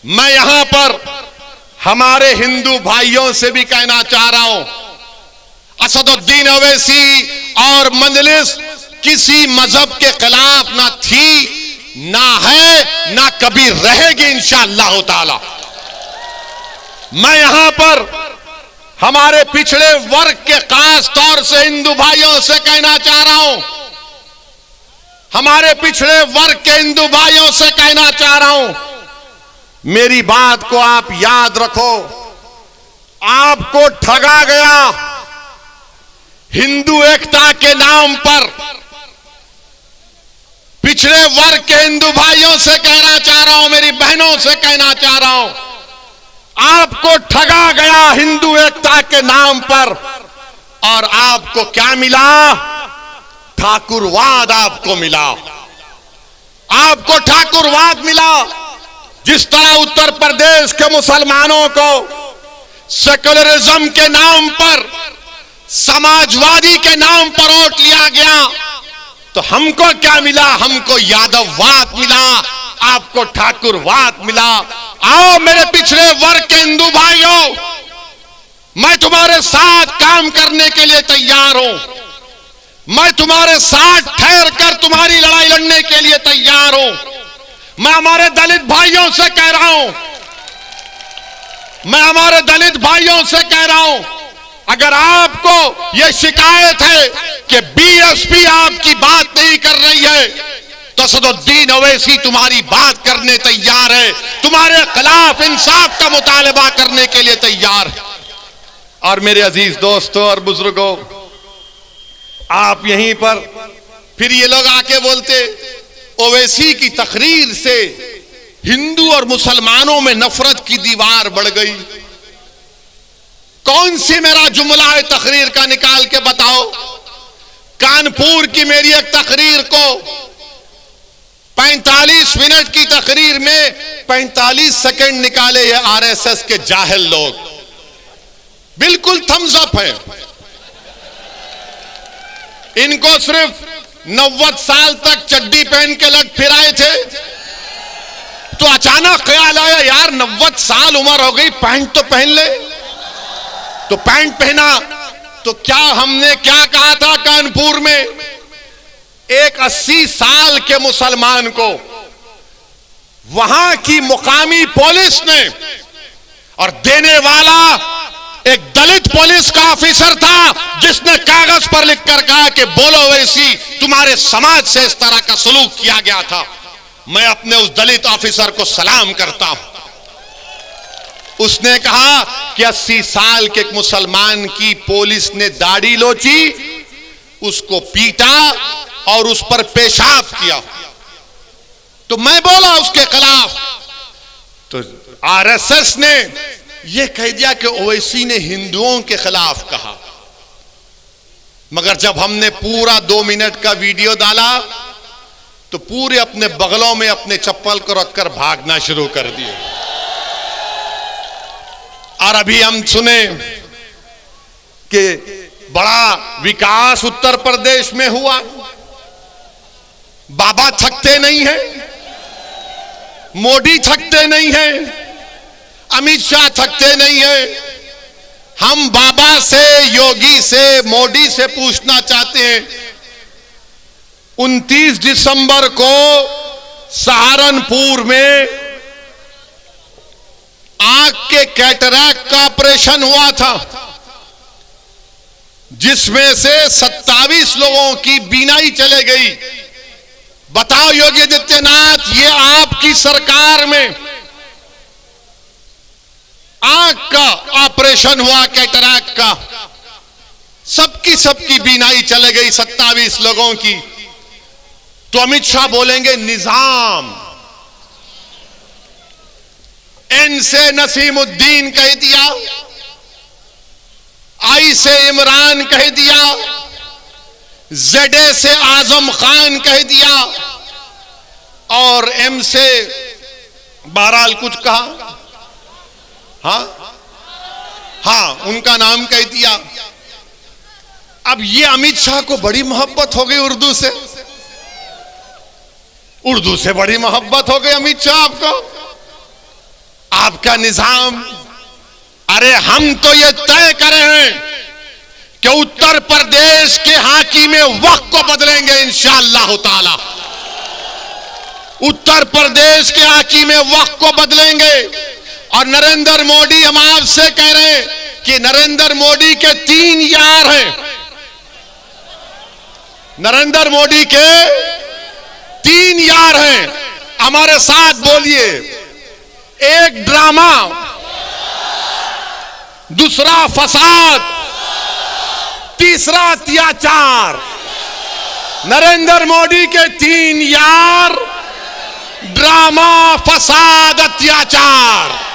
मैं यहां पर हमारे हिंदू भाइयों से भी कहना चाह रहा हूं, असदुद्दीन ओवैसी और मजलिस किसी मजहब के खिलाफ ना थी, ना है, ना कभी रहेगी इंशाअल्लाह ताला। मैं यहां पर हमारे पिछड़े वर्ग के खास तौर से हिंदू भाइयों से कहना चाह रहा हूं, हमारे पिछड़े वर्ग के हिंदू भाइयों से कहना चाह रहा हूं, मेरी बात को आप याद रखो। आपको ठगा गया हिंदू एकता के नाम पर। पिछड़े वर्ग के हिंदू भाइयों से कहना चाह रहा हूं, मेरी बहनों से कहना चाह रहा हूं, आपको ठगा गया हिंदू एकता के नाम पर। और आपको क्या मिला? ठाकुरवाद आपको मिला, आपको ठाकुरवाद मिला। जिस तरह उत्तर प्रदेश के मुसलमानों को सेक्युलरिज्म के नाम पर, समाजवादी के नाम पर वोट लिया गया, तो हमको क्या मिला? हमको यादववाद मिला, आपको ठाकुरवाद मिला। आओ मेरे पिछड़े वर्ग के हिंदू भाइयों, मैं तुम्हारे साथ काम करने के लिए तैयार हूं, मैं तुम्हारे साथ ठहर कर तुम्हारी लड़ाई लड़ने के लिए तैयार हूं। मैं हमारे दलित भाइयों से कह रहा हूं, मैं हमारे दलित भाइयों से कह रहा हूं, अगर आपको यह शिकायत है कि बीएसपी आपकी बात नहीं कर रही है, तो असदुद्दीन ओवैसी तुम्हारी बात करने तैयार है, तुम्हारे खिलाफ इंसाफ का मुतालबा करने के लिए तैयार है। और मेरे अजीज दोस्तों और बुजुर्गों, आप यहीं पर फिर ये लोग आके बोलते ओवैसी की तकरीर से हिंदू और मुसलमानों में नफरत की दीवार बढ़ गई। कौन सी मेरा जुमला है तकरीर का, निकाल के बताओ। कानपुर की मेरी एक तकरीर को 45 मिनट की तकरीर में 45 सेकंड निकाले ये आरएसएस के जाहिल लोग। बिल्कुल थम्स अप है। इनको सिर्फ 90 साल तक चड्डी पहन के लग फिराए थे, तो अचानक ख्याल आया यार 90 साल उम्र हो गई, पैंट तो पहन ले। तो पैंट पहना, तो क्या हमने क्या कहा था कानपुर में? एक 80 साल के मुसलमान को वहां की मुकामी पुलिस ने, और देने वाला एक दलित पुलिस का ऑफिसर था, जिसने कागज पर लिखकर कहा कि बोलो ओवैसी, तुम्हारे समाज से इस तरह का सलूक किया गया था। मैं अपने उस दलित ऑफिसर को सलाम करता हूं। उसने कहा कि 80 साल के एक मुसलमान की पुलिस ने दाढ़ी लोची, उसको पीटा और उस पर पेशाब किया। तो मैं बोला उसके खिलाफ, तो आरएसएस ने यह कह दिया कि ओवैसी ने हिंदुओं के खिलाफ कहा। मगर जब हमने पूरा 2 मिनट का वीडियो डाला, तो पूरे अपने बगलों में अपने चप्पल को रखकर भागना शुरू कर दिए। और अभी हम सुने कि बड़ा विकास उत्तर प्रदेश में हुआ। बाबा थकते नहीं हैं, मोदी थकते नहीं हैं, अमित शाह थकते नहीं है। हम बाबा से, योगी से, मोदी से पूछना चाहते हैं, 29 दिसंबर को सहारनपुर में आंख के कैटरैक्ट का ऑपरेशन हुआ था, जिसमें से 27 लोगों की बीनाई चले गई। बताओ योगी आदित्यनाथ, ये आपकी सरकार में आंख का ऑपरेशन हुआ कैटरैक्ट का, सबकी बीनाई चले गई 27 लोगों की। तो अमित शाह बोलेंगे निजाम, एन से नसीमुद्दीन कह दिया, आई से इमरान कह दिया, जेडे से आजम खान कह दिया, और एम से बहरहाल कुछ कहा, हाँ उनका नाम कह दिया। अब ये अमित शाह को बड़ी मोहब्बत हो गई उर्दू से, उर्दू से बड़ी मोहब्बत हो गई अमित शाह आपको। आपका निजाम। अरे हम तो ये तय करे हैं कि उत्तर प्रदेश के हाकिम वक्त को बदलेंगे इंशाअल्लाह ताला। उत्तर प्रदेश के हाकिम वक्त को बदलेंगे। और नरेंद्र मोदी, हम आपसे कह रहे हैं कि नरेंद्र मोदी के 3 यार हैं। नरेंद्र मोदी के 3 यार हैं। हमारे साथ बोलिए, एक ड्रामा, दूसरा फसाद, तीसरा अत्याचार। नरेंद्र मोदी के 3 यार, ड्रामा, फसाद, अत्याचार।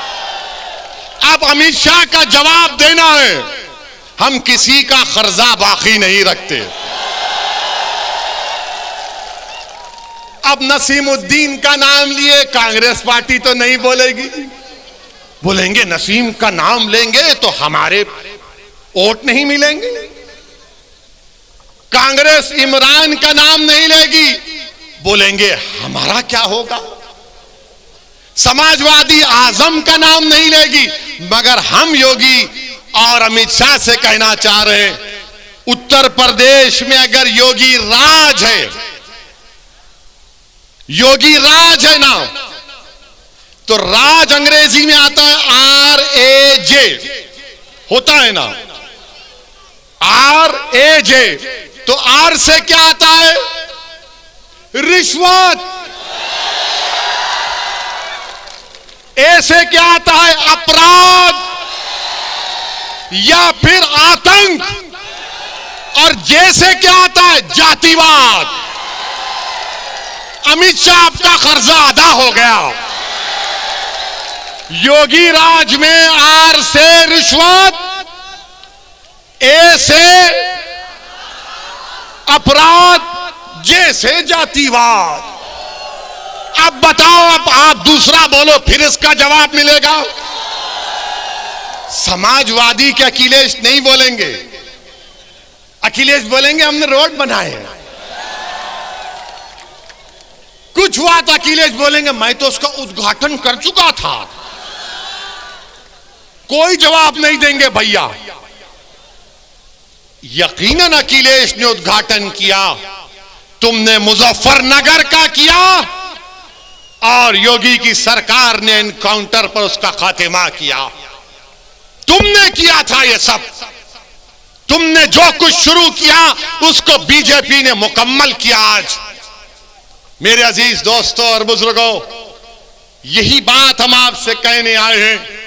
अब अमित शाह का जवाब देना है। हम किसी का कर्जा बाकी नहीं रखते। अब नसीमुद्दीन का नाम लिए कांग्रेस पार्टी तो नहीं बोलेगी। बोलेंगे नसीम का नाम लेंगे तो हमारे वोट नहीं मिलेंगे। कांग्रेस इमरान का नाम नहीं लेगी, बोलेंगे हमारा क्या होगा। समाजवादी आजम का नाम नहीं लेगी। मगर हम योगी और अमित शाह से कहना चाह रहे हैं, उत्तर प्रदेश में अगर योगी राज है, योगी राज है ना, तो राज अंग्रेजी में आता है RAJ, होता है ना, RAJ। तो R से क्या आता है? रिश्वत। A से क्या आता है? अपराध या फिर आतंक। और J से क्या आता है? जातिवाद। अमित शाह, आपका कर्जा अदा हो गया। योगी राज में R से रिश्वत, A से अपराध, J से जातिवाद। अब बताओ, अब आप दूसरा बोलो, फिर इसका जवाब मिलेगा। समाजवादी के अखिलेश नहीं बोलेंगे। अखिलेश बोलेंगे हमने रोड बनाए हैं। कुछ हुआ तो अखिलेश बोलेंगे मैं तो उसका उद्घाटन कर चुका था। कोई जवाब नहीं देंगे भैया। यकीनन अखिलेश ने उद्घाटन किया, तुमने मुजफ्फरनगर का किया और योगी की सरकार ने एनकाउंटर पर उसका खात्मा किया। तुमने किया था ये सब। तुमने जो कुछ शुरू किया उसको बीजेपी ने मुकम्मल किया। आज मेरे अजीज दोस्तों और बुजुर्गों, यही बात हम आपसे कहने आए हैं